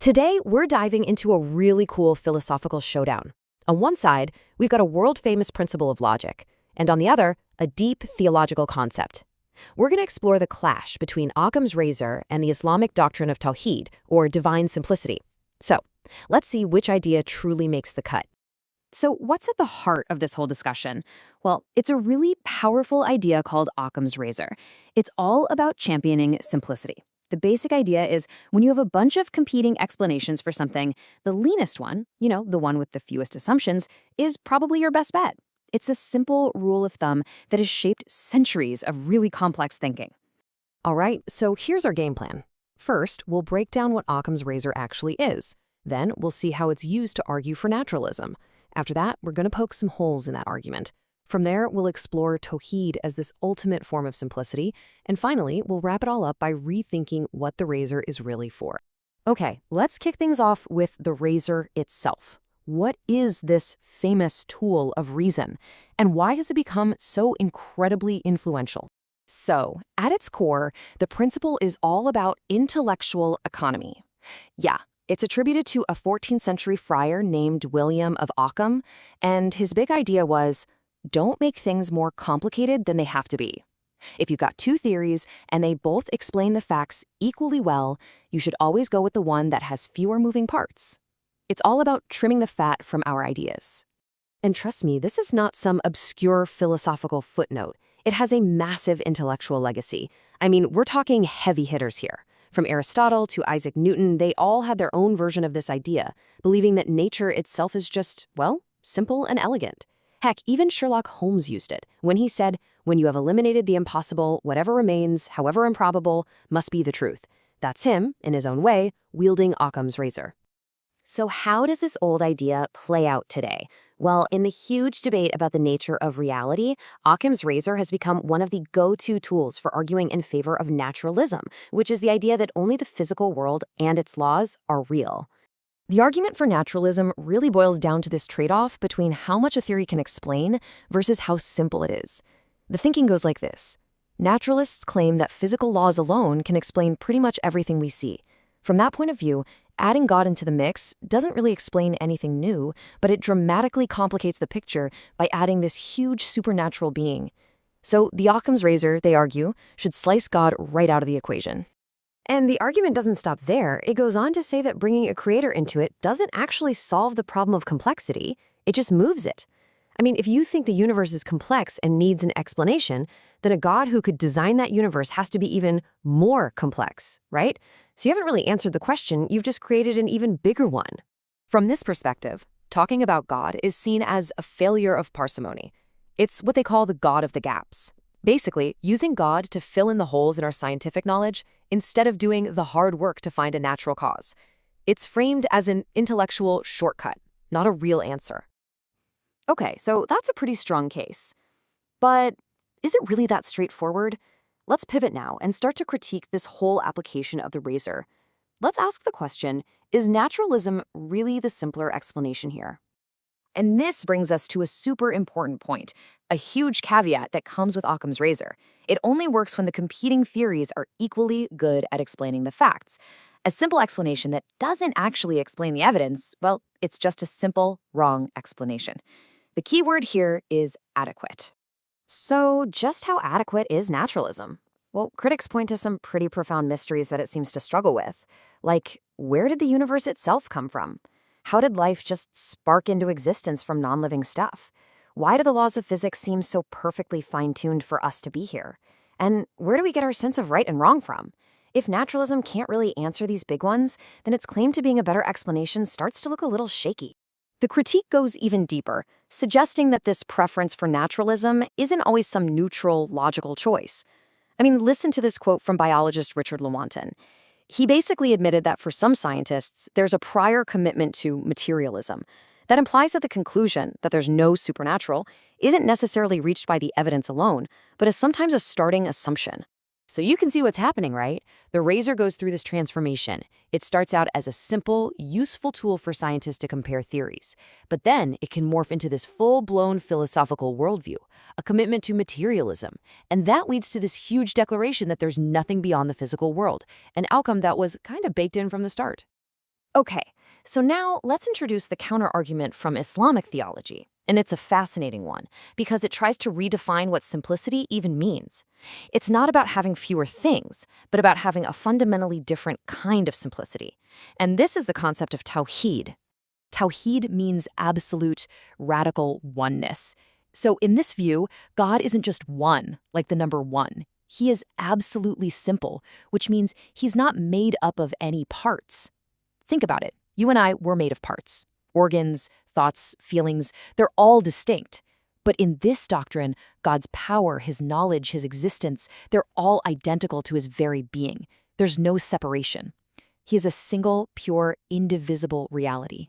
Today, we're diving into a really cool philosophical showdown. On one side, we've got a world-famous principle of logic, and on the other, a deep theological concept. We're going to explore the clash between Occam's razor and the Islamic doctrine of Tawhid, or divine simplicity. So, let's see which idea truly makes the cut. So, what's at the heart of this whole discussion? Well, it's a really powerful idea called Occam's razor. It's all about championing simplicity. The basic idea is when you have a bunch of competing explanations for something, the leanest one, the one with the fewest assumptions, is probably your best bet. It's a simple rule of thumb that has shaped centuries of really complex thinking. All right, so here's our game plan. First, we'll break down what Occam's razor actually is. Then, we'll see how it's used to argue for naturalism. After that, we're going to poke some holes in that argument. From there, we'll explore Tawhid as this ultimate form of simplicity, and finally, we'll wrap it all up by rethinking what the razor is really for. Okay, let's kick things off with the razor itself. What is this famous tool of reason, and why has it become so incredibly influential? So, at its core, the principle is all about intellectual economy. Yeah, it's attributed to a 14th century friar named William of Occam, and his big idea was, don't make things more complicated than they have to be. If you've got two theories and they both explain the facts equally well, you should always go with the one that has fewer moving parts. It's all about trimming the fat from our ideas. And trust me, this is not some obscure philosophical footnote. It has a massive intellectual legacy. I mean, we're talking heavy hitters here. From Aristotle to Isaac Newton, they all had their own version of this idea, believing that nature itself is just, well, simple and elegant. Heck, even Sherlock Holmes used it when he said, when you have eliminated the impossible, whatever remains, however improbable, must be the truth. That's him, in his own way, wielding Occam's razor. So how does this old idea play out today? Well, in the huge debate about the nature of reality, Occam's razor has become one of the go-to tools for arguing in favor of naturalism, which is the idea that only the physical world and its laws are real. The argument for naturalism really boils down to this trade-off between how much a theory can explain versus how simple it is. The thinking goes like this. Naturalists claim that physical laws alone can explain pretty much everything we see. From that point of view, adding God into the mix doesn't really explain anything new, but it dramatically complicates the picture by adding this huge supernatural being. So the Occam's razor, they argue, should slice God right out of the equation. And the argument doesn't stop there. It goes on to say that bringing a creator into it doesn't actually solve the problem of complexity, it just moves it. I mean, if you think the universe is complex and needs an explanation, then a God who could design that universe has to be even more complex, right? So you haven't really answered the question, you've just created an even bigger one. From this perspective, talking about God is seen as a failure of parsimony. It's what they call the God of the gaps. Basically, using God to fill in the holes in our scientific knowledge instead of doing the hard work to find a natural cause. It's framed as an intellectual shortcut, not a real answer. Okay, so that's a pretty strong case. But is it really that straightforward? Let's pivot now and start to critique this whole application of the razor. Let's ask the question, is naturalism really the simpler explanation here? And this brings us to a super important point, a huge caveat that comes with Occam's razor. It only works when the competing theories are equally good at explaining the facts. A simple explanation that doesn't actually explain the evidence, well, it's just a simple, wrong explanation. The key word here is adequate. So just how adequate is naturalism? Well, critics point to some pretty profound mysteries that it seems to struggle with. Like, where did the universe itself come from? How did life just spark into existence from non-living stuff? Why do the laws of physics seem so perfectly fine-tuned for us to be here? And where do we get our sense of right and wrong from? If naturalism can't really answer these big ones, then its claim to being a better explanation starts to look a little shaky. The critique goes even deeper, suggesting that this preference for naturalism isn't always some neutral, logical choice. I mean, listen to this quote from biologist Richard Lewontin. He basically admitted that for some scientists, there's a prior commitment to materialism. That implies that the conclusion that there's no supernatural isn't necessarily reached by the evidence alone, but is sometimes a starting assumption. So you can see what's happening, right? The razor goes through this transformation. It starts out as a simple, useful tool for scientists to compare theories. But then it can morph into this full-blown philosophical worldview, a commitment to materialism. And that leads to this huge declaration that there's nothing beyond the physical world, an outcome that was kind of baked in from the start. Okay, so now let's introduce the counterargument from Islamic theology. And it's a fascinating one because it tries to redefine what simplicity even means. It's not about having fewer things, but about having a fundamentally different kind of simplicity. And this is the concept of Tawhid. Tawhid means absolute, radical oneness. So in this view, God isn't just one, like the number one. He is absolutely simple, which means he's not made up of any parts. Think about it. You and I were made of parts. Organs, thoughts, feelings, they're all distinct. But in this doctrine, God's power, his knowledge, his existence, they're all identical to his very being. There's no separation. He is a single, pure, indivisible reality.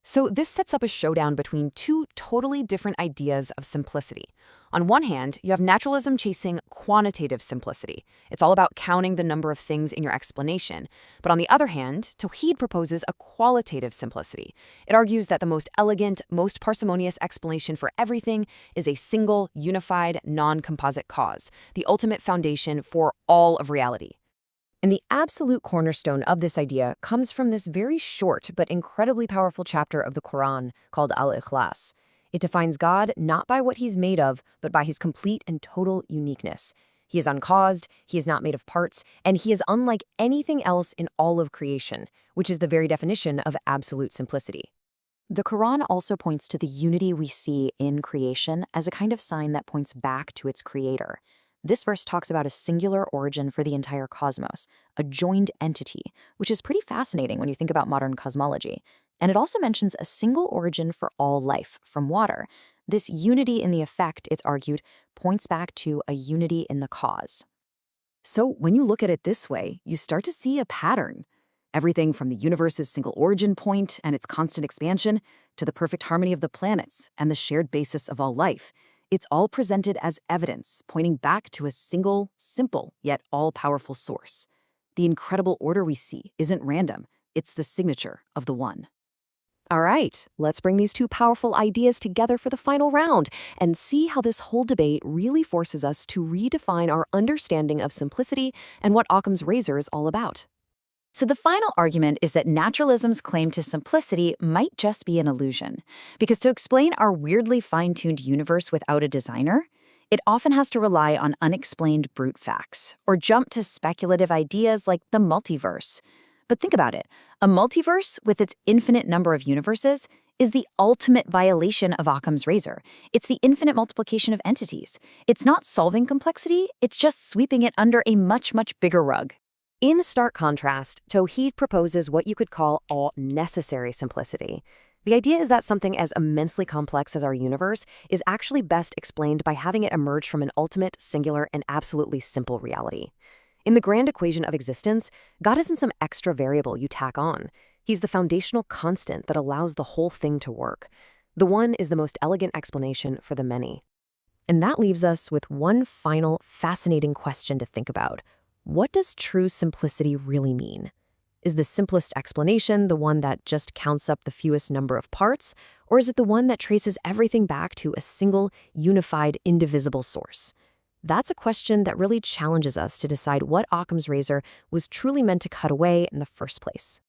So this sets up a showdown between two totally different ideas of simplicity. On one hand, you have naturalism chasing quantitative simplicity. It's all about counting the number of things in your explanation. But on the other hand, Tawhid proposes a qualitative simplicity. It argues that the most elegant, most parsimonious explanation for everything is a single, unified, non-composite cause, the ultimate foundation for all of reality. And the absolute cornerstone of this idea comes from this very short but incredibly powerful chapter of the Quran called Al-Ikhlas. It defines God not by what he's made of, but by his complete and total uniqueness. He is uncaused, he is not made of parts, and he is unlike anything else in all of creation, which is the very definition of absolute simplicity. The Quran also points to the unity we see in creation as a kind of sign that points back to its creator. This verse talks about a singular origin for the entire cosmos, a joined entity, which is pretty fascinating when you think about modern cosmology. And it also mentions a single origin for all life, from water. This unity in the effect, it's argued, points back to a unity in the cause. So when you look at it this way, you start to see a pattern. Everything from the universe's single origin point and its constant expansion to the perfect harmony of the planets and the shared basis of all life. It's all presented as evidence, pointing back to a single, simple, yet all-powerful source. The incredible order we see isn't random. It's the signature of the One. All right, let's bring these two powerful ideas together for the final round and see how this whole debate really forces us to redefine our understanding of simplicity and what Occam's razor is all about. So the final argument is that naturalism's claim to simplicity might just be an illusion, because to explain our weirdly fine-tuned universe without a designer, it often has to rely on unexplained brute facts, or jump to speculative ideas like the multiverse. But think about it. A multiverse, with its infinite number of universes, is the ultimate violation of Occam's razor. It's the infinite multiplication of entities. It's not solving complexity, it's just sweeping it under a much, much bigger rug. In stark contrast, Tawhid proposes what you could call a necessary simplicity. The idea is that something as immensely complex as our universe is actually best explained by having it emerge from an ultimate, singular, and absolutely simple reality. In the grand equation of existence, God isn't some extra variable you tack on. He's the foundational constant that allows the whole thing to work. The one is the most elegant explanation for the many. And that leaves us with one final, fascinating question to think about. What does true simplicity really mean? Is the simplest explanation the one that just counts up the fewest number of parts, or is it the one that traces everything back to a single, unified, indivisible source? That's a question that really challenges us to decide what Occam's razor was truly meant to cut away in the first place.